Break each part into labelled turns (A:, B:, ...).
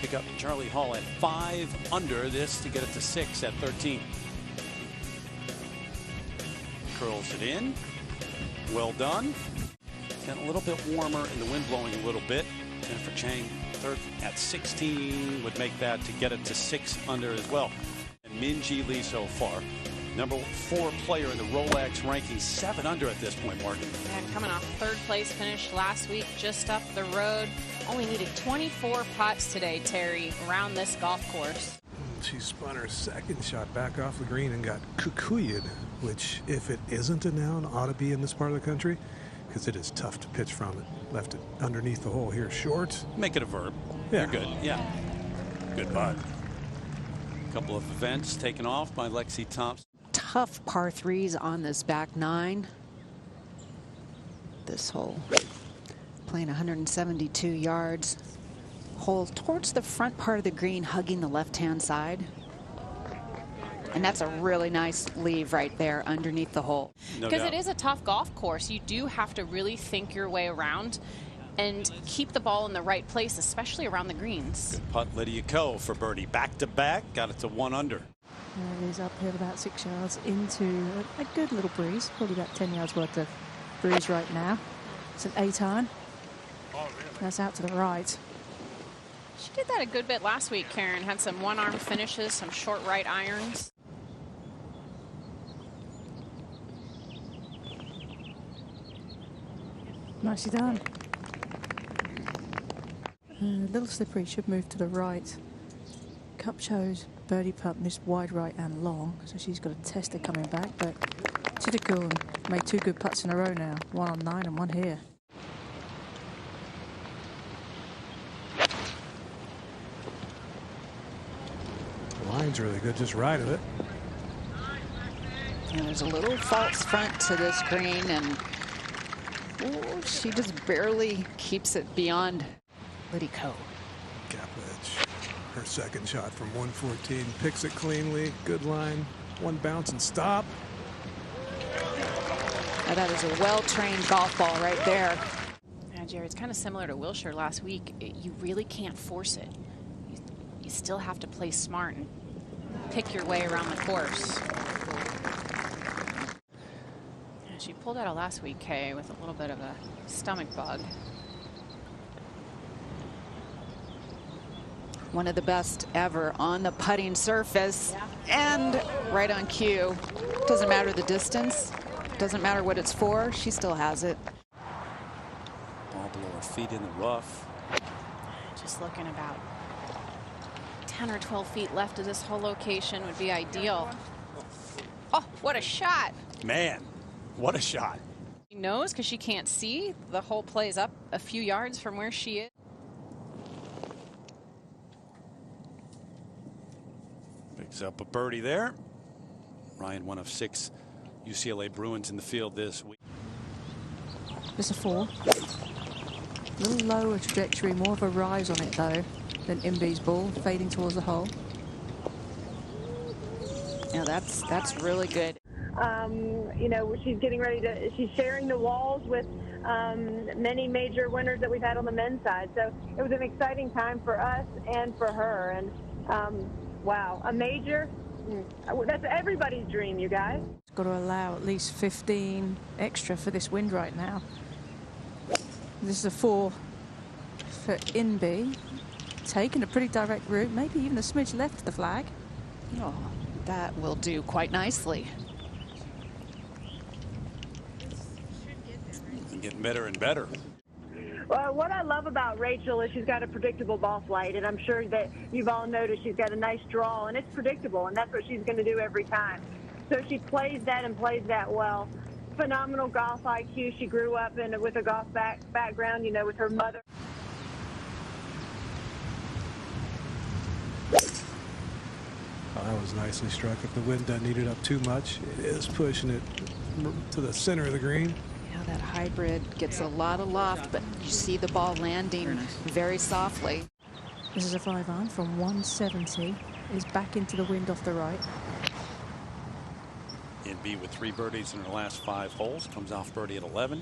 A: pick up Charlie Hall at 5 under this to get it to 6 at 13. Curls it in. Well done. Getting a little bit warmer and the wind blowing a little bit. Jennifer Chang, third at 16, would make that to get it to 6 under as well. And Min Ji Lee so far, number 4 player in the Rolex ranking, 7 under at this point, Martin.
B: And coming off third place finish last week, just up the road. Only needed 24 putts today, Terry, around this golf course.
C: She spun her second shot back off the green and got kukuyed, which, if it isn't a noun, ought to be in this part of the country, because it is tough to pitch from it. Left it underneath the hole here, short.
A: Make it a verb.
C: Yeah.
A: You're good. Yeah. Good putt. A couple of events taken off by Lexi Thompson.
D: Tough par 3s on this back 9. This hole playing 172 yards. Hole towards the front part of the green, hugging the left-hand side. And that's a really nice leave right there underneath the hole.
B: Because it is a tough golf course. You do have to really think your way around and keep the ball in the right place, especially around the greens.
A: Good putt, Lydia Ko for birdie. Back to back, got it to 1 under.
E: It is uphill about 6 yards into a good little breeze. Probably about 10 yards worth of breeze right now. It's an 8-iron. That's out to the right.
B: She did that a good bit last week, Karen. Had some one-arm finishes, some short right irons.
E: Nicely done. A little slippery, should move to the right. Cup chose birdie putt, missed wide right and long, so she's got a tester coming back, but she did cool and made 2 good putts in a row now. 1 on 9 and 1 here.
C: The line's really good, just right of it.
D: And there's a little false front to this green, and ooh, she just barely keeps it beyond Lydia Ko.
C: Gap edge. Her second shot from 114. Picks it cleanly. Good line. One bounce and stop.
D: Now that is a well-trained golf ball right there.
B: Yeah, Jerry, it's kind of similar to Wilshire last week. You really can't force it. You still have to play smart and pick your way around the course. Yeah, she pulled out of last week, Kay, with a little bit of a stomach bug.
D: One of the best ever on the putting surface, and right on cue. Doesn't matter the distance, doesn't matter what it's for, she still has it.
A: Ball below her feet in the rough.
B: Just looking about 10 or 12 feet left of this whole location would be ideal. Oh, what a shot.
A: Man, what a shot.
B: She knows because she can't see. The hole plays up a few yards from where she is.
A: Picks up a birdie there. Ryan, one of 6 UCLA Bruins in the field this week.
E: There's a 4. A little lower trajectory, more of a rise on it though than Imbee's ball, fading towards the hole.
D: Now that's really good.
F: You know, she's getting ready to, she's sharing the walls with many major winners that we've had on the men's side. So it was an exciting time for us and for her. And wow, a major, that's everybody's dream, you guys.
E: Got to allow at least 15 extra for this wind right now. This is a 4 for Imbee. Taking a pretty direct route, maybe even a smidge left of the flag.
D: Oh, that will do quite nicely.
A: Getting better and better.
F: Well, what I love about Rachel is she's got a predictable ball flight, and I'm sure that you've all noticed she's got a nice draw, and it's predictable, and that's what she's going to do every time. So she plays that and plays that well. Phenomenal golf IQ. She grew up with a golf background, you know, with her mother.
C: Oh, that was nicely struck. If the wind doesn't eat it up too much, it is pushing it to the center of the green.
D: Yeah, that hybrid gets a lot of loft, but you see the ball landing very softly.
E: This is a 5-iron from 170. Is back into the wind off the right.
A: Imbee with 3 birdies in her last 5 holes. Comes off birdie at 11.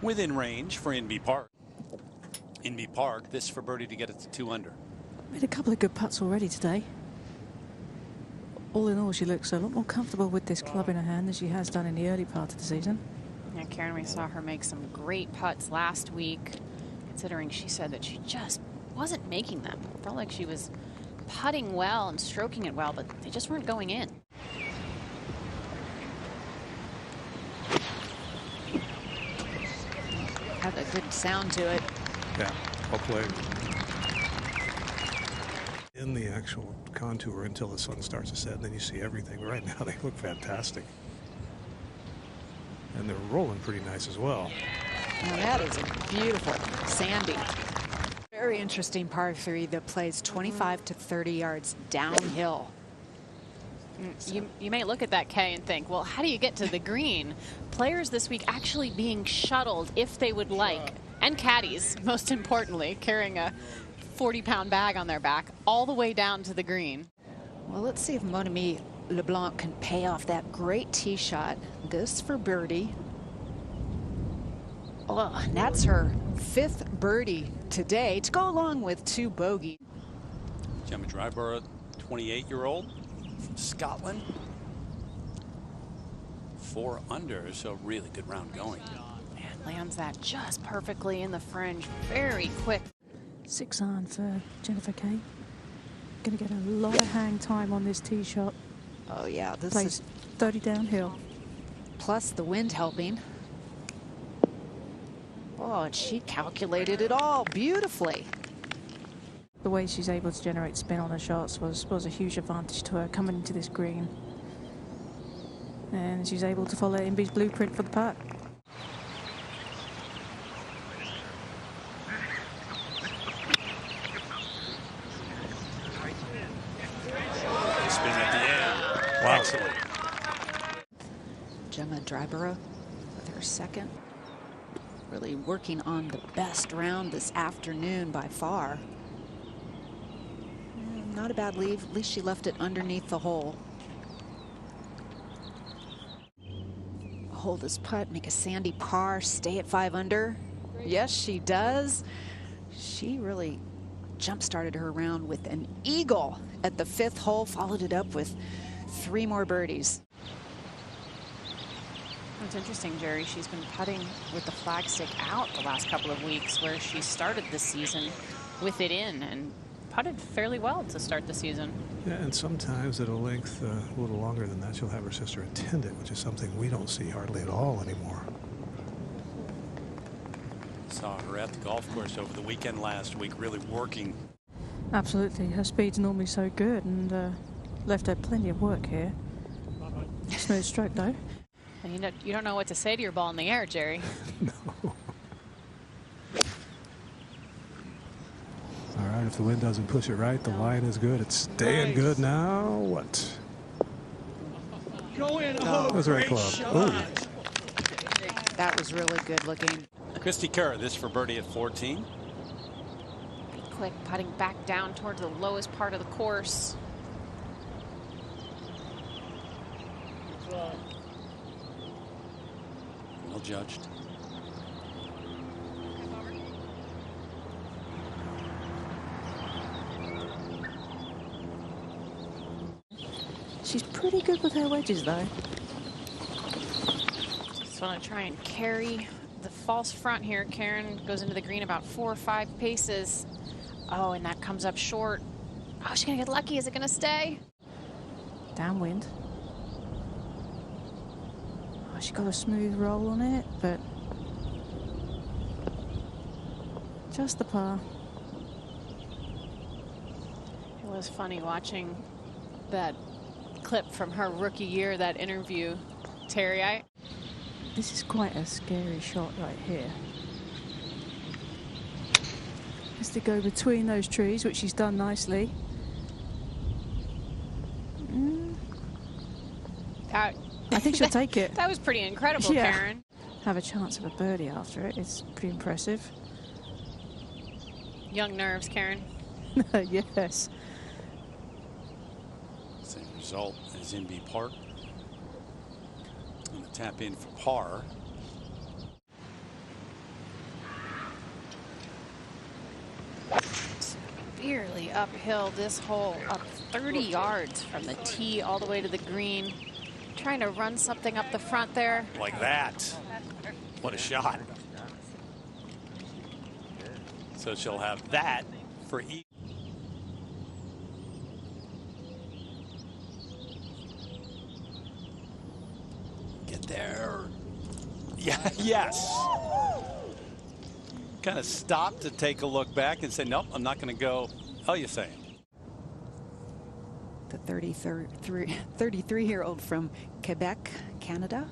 A: within range for Inby Park. Inby Park, this for birdie to get it to 2 under.
E: Made a couple of good putts already today. All in all, she looks a lot more comfortable with this club in her hand than she has done in the early part of the season.
B: Yeah, Karen, we saw her make some great putts last week, considering she said that she just wasn't making them. Felt like she was putting well and stroking it well, but they just weren't going in.
D: Had a good sound to it.
C: Yeah, well played. In the actual contour until the sun starts to set, and then you see everything. Right now they look fantastic. And they're rolling pretty nice as well.
D: Now that is a beautiful sandy. Very interesting par 3 that plays 25 to 30 yards downhill.
B: You may look at that, Kay, and think, well, how do you get to the green? Players this week actually being shuttled if they would like, and caddies, most importantly, carrying a 40-pound bag on their back all the way down to the green.
D: Well, let's see if Monami LeBlanc can pay off that great tee shot. This for birdie. Oh, and that's her 5th birdie today to go along with 2 bogey.
A: Gemma Dryborough, 28-year-old from Scotland. 4 under, so really good round going.
B: And lands that just perfectly in the fringe, very quick.
E: 6 iron for Jennifer Kay. Going to get a lot of hang time on this tee shot.
D: Oh yeah, this
E: Plays
D: is
E: 30 downhill.
D: plus the wind helping. Oh, and she calculated it all beautifully.
E: The way she's able to generate spin on her shots was a huge advantage to her coming into this green. And she's able to follow Inby's blueprint for the putt.
A: Spin at the end. Wow. Excellent.
D: Gemma Dryborough with her 2nd. Really working on the best round this afternoon by far. Not a bad leave. At least she left it underneath the hole. Hold this putt, make a sandy par, stay at 5 under. Yes, she does. She really jump-started her round with an eagle at the 5th hole, followed it up with 3 more birdies.
B: It's interesting, Jerry. She's been putting with the flagstick out the last couple of weeks, where she started the season with it in and putted fairly well to start the season.
C: Yeah, and sometimes at a length a little longer than that, she'll have her sister attend it, which is something we don't see hardly at all anymore.
A: Saw her at the golf course over the weekend last week, really working.
E: Absolutely. Her speed's normally so good and left her plenty of work here. Smooth stroke, though.
B: And you don't know what to say to your ball in the air, Jerry.
C: No. All right, if the wind doesn't push it right, the line is good. It's staying good now. What?
G: Go in.
C: That was the right club. Ooh.
D: That was really good looking.
A: Christy Kerr, this for birdie at 14.
B: Quick putting back down towards the lowest part of the course.
A: Well judged.
E: She's pretty good with her wedges, though.
B: Just want to try and carry the false front here. Karen goes into the green about 4 or 5 paces. Oh, and that comes up short. Oh, she's going to get lucky. Is it going to stay?
E: Downwind. Oh, she got a smooth roll on it, but just the par.
B: It was funny watching that clip from her rookie year, that interview, Terry.
E: This is quite a scary shot right here. Has to go between those trees, which she's done nicely. I think she'll take it.
B: That was pretty incredible,
E: Yeah.
B: Karen.
E: Have a chance of a birdie after it. It's pretty impressive.
B: Young nerves, Karen.
E: Yes.
A: Same result as Inby Park. Going to tap in for par.
B: really uphill this hole, up 30 yards from the tee all the way to the green. Trying to run something up the front there.
A: Like that. What a shot. So she'll have that for each. Get there. Yeah, yes. Kind of stop to take a look back and say, nope, I'm not going to go. Oh, you say.
D: The 33-year-old from Quebec, Canada.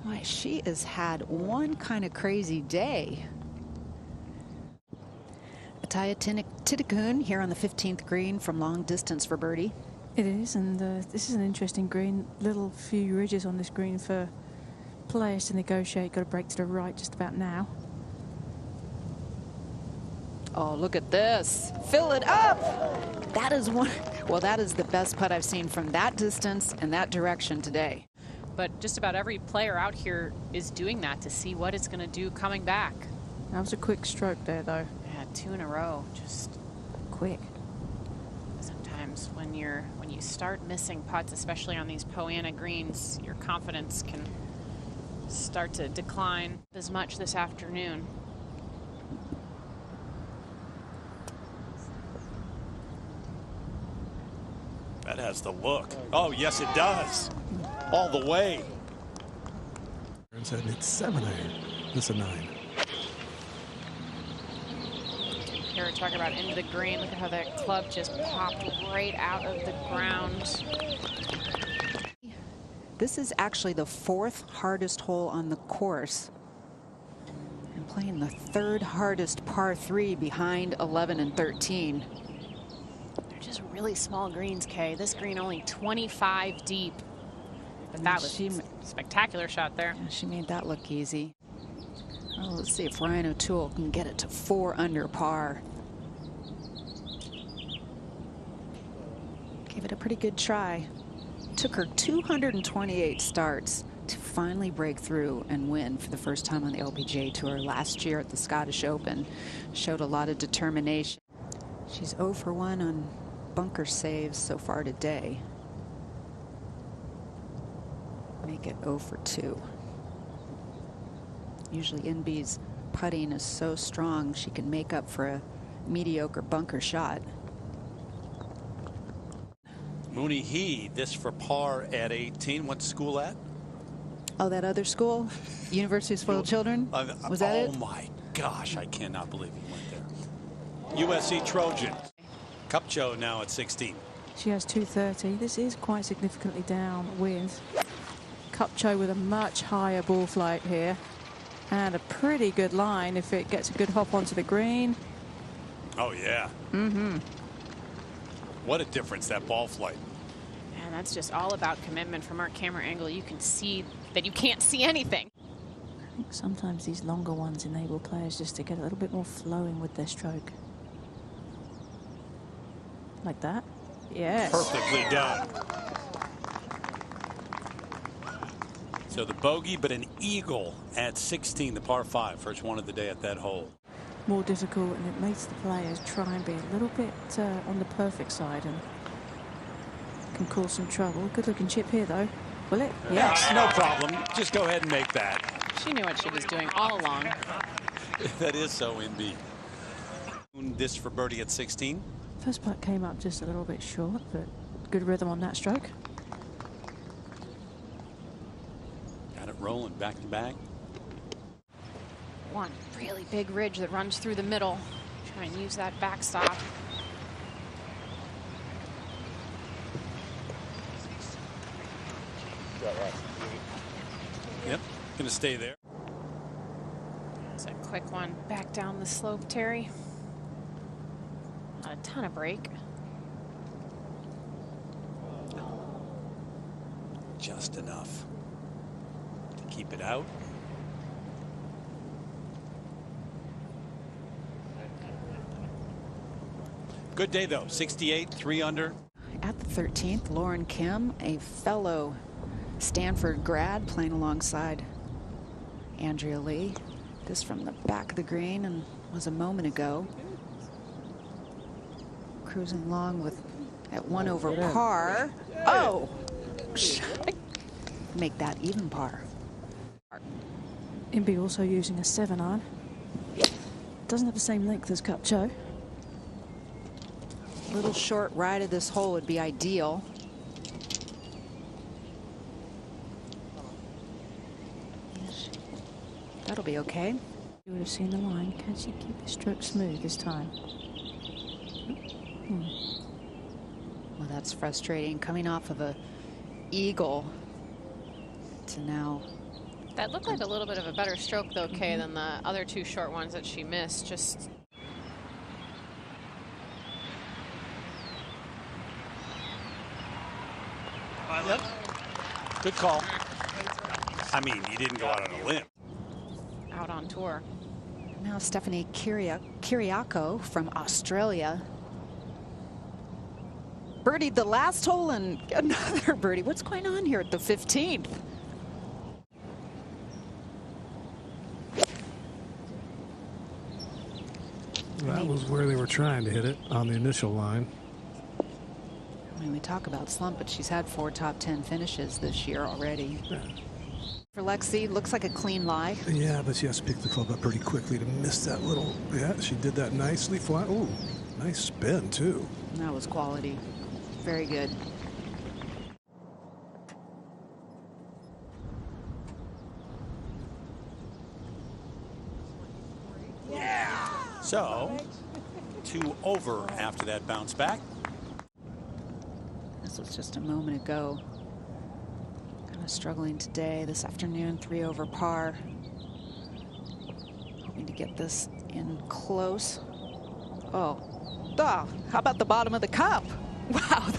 D: Why, she has had one kind of crazy day. Ataya Titikun here on the 15th green from long distance for birdie.
E: It is, and this is an interesting green. Little few ridges on this green for players to negotiate. Got to break to the right just about now.
D: Oh, look at this. Fill it up. That is one. Well, that is the best putt I've seen from that distance and that direction today.
B: But just about every player out here is doing that to see what it's going to do coming back.
E: That was a quick stroke there, though.
B: Yeah, 2 in a row, just
E: Quick.
B: sometimes when you start missing putts, especially on these Poana greens, your confidence can start to decline as much this afternoon.
A: That has the look. Oh, yes, it does. All the way.
C: Said it's 7 iron. This is a 9.
B: Here we're talking about into the green. Look at how that club just popped right out of the ground.
D: This is actually the 4th hardest hole on the course. And playing the 3rd hardest par 3 behind 11 and 13.
B: They're just really small greens, Kay. This green only 25 deep. But that was a spectacular shot there.
D: Yeah, she made that look easy. Oh, let's see if Ryan O'Toole can get it to 4 under par. Gave it a pretty good try. Took her 228 starts to finally break through and win for the first time on the LPGA Tour last year at the Scottish Open. Showed a lot of determination. She's 0 for 1 on bunker saves so far today. Make it 0 for 2. Usually NB's putting is so strong she can make up for a mediocre bunker shot.
A: Mooney He, this for par at 18. What school at?
D: Oh, that other school? University of Spoiled Children? Was that it?
A: Oh my gosh, I cannot believe he went there. USC Trojans. Cupcho now at 16.
E: She has 230. This is quite significantly downwind. Cupcho with a much higher ball flight here. And a pretty good line if it gets a good hop onto the green.
A: Oh, yeah.
D: Mm-hmm.
A: What a difference, that ball flight.
B: And that's just all about commitment. From our camera angle, you can see that you can't see anything.
E: I think sometimes these longer ones enable players just to get a little bit more flowing with their stroke. Like that. Yes.
A: Perfectly done. So the bogey, but an eagle at 16, the par 5, first one of the day at that hole.
E: More difficult, and it makes the players try and be a little bit on the perfect side and can cause some trouble. Good looking chip here, though. Will it?
A: Yes, no problem. Just go ahead and make that.
B: She knew what she was doing all along.
A: That is so NB. This for birdie at 16.
E: First putt came up just a little bit short, but good rhythm on that stroke.
A: Got it rolling back to back.
B: One really big ridge that runs through the middle. Try and use that backstop.
A: Yep, gonna stay there.
B: It's a quick one back down the slope, Terry. Not a ton of break.
A: Just enough to keep it out. Good day, though. 68, 3 under.
D: At the 13th, Lauren Kim, a fellow Stanford grad, playing alongside Andrea Lee. This from the back of the green and was a moment ago. Cruising along with at 1 over par. Oh! Make that even par.
E: Imby also using a 7-iron. Doesn't have the same length as Cupcho.
D: Little short right of this hole would be ideal. That'll be okay.
E: You would have seen the line. Can she keep the stroke smooth this time?
D: Well, that's frustrating. Coming off of a eagle to now.
B: That looked like a little bit of a better stroke, though, Kay, than the other 2 short ones that she missed. Just.
A: Yep. Good call. I mean, you didn't go out on a limb.
B: Out on tour.
D: Now Stephanie Kiriako from Australia. Birdied the last hole and another birdie. What's going on here at the 15th?
C: That was where they were trying to hit it on the initial line.
D: I mean, we talk about slump, but she's had 4 top 10 finishes this year already.
C: Yeah.
D: For Lexi, looks like a clean lie.
C: Yeah, but she has to pick the club up pretty quickly to miss that little. Yeah, she did that nicely. Flat. Ooh, nice spin too.
D: That was quality. Very good.
A: So, 2 over after that bounce back.
D: This was just a moment ago. Kind of struggling today, this afternoon, 3 over par. Hoping to get this in close. Oh, how about the bottom of the cup? Wow,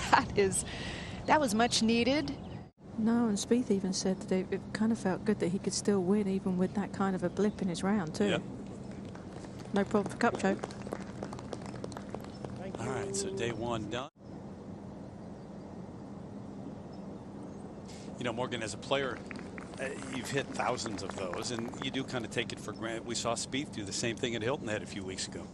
D: that was much needed.
E: No, and Spieth even said that it kind of felt good that he could still win even with that kind of a blip in his round too.
A: Yep.
E: No problem for Cupcho.
A: All right, so day 1 done. You know, Morgan, as a player, you've hit thousands of those, and you do kind of take it for granted. We saw Spieth do the same thing at Hilton Head a few weeks ago.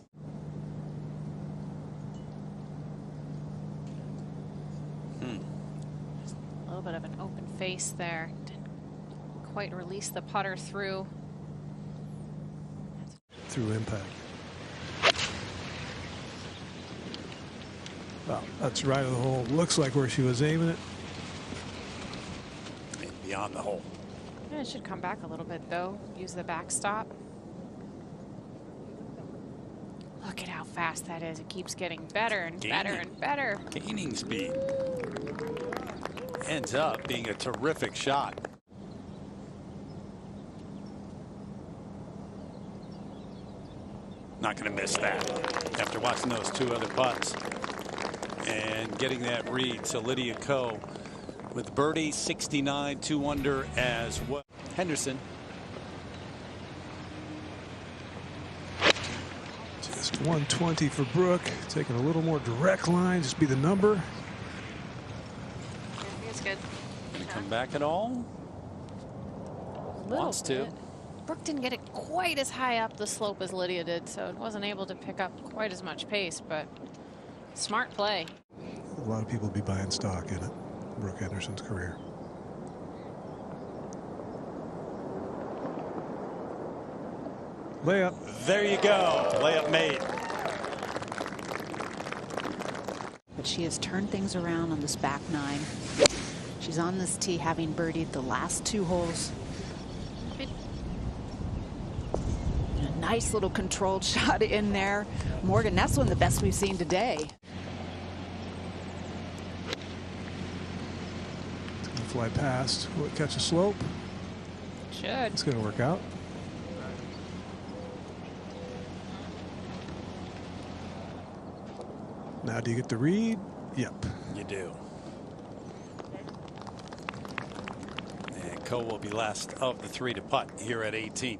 B: A little bit of an open face there. Didn't quite release the putter through.
C: Through impact. Well, that's right of the hole. Looks like where she was aiming it.
A: Beyond the hole.
B: Yeah, it should come back a little bit, though. Use the backstop. Look at how fast that is. It keeps getting better and better and better.
A: Gaining speed. Ends up being a terrific shot. Not going to miss that after watching those 2 other putts and getting that read. So Lydia Ko with birdie, 69, 2 under as well. Henderson.
C: Just 120 for Brooke. Taking a little more direct line. Just be the number.
B: It's good.
A: Going to come back at all? Wants to.
B: Brooke didn't get it quite as high up the slope as Lydia did, so it wasn't able to pick up quite as much pace, but smart play.
C: A lot of people will be buying stock in it. Brooke Henderson's career. Layup.
A: There you go. Layup made.
D: But she has turned things around on this back 9. She's on this tee having birdied the last 2 holes. A nice little controlled shot in there. Morgan, that's one of the best we've seen today.
C: It's going to fly past. Will it catch a slope?
B: Should.
C: It's going to work out. Now, do you get the read? Yep.
A: You do. And Ko will be last of the 3 to putt here at 18.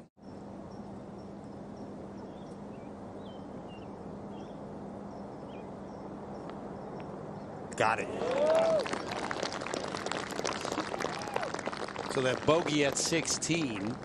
A: Got it. So that bogey at 16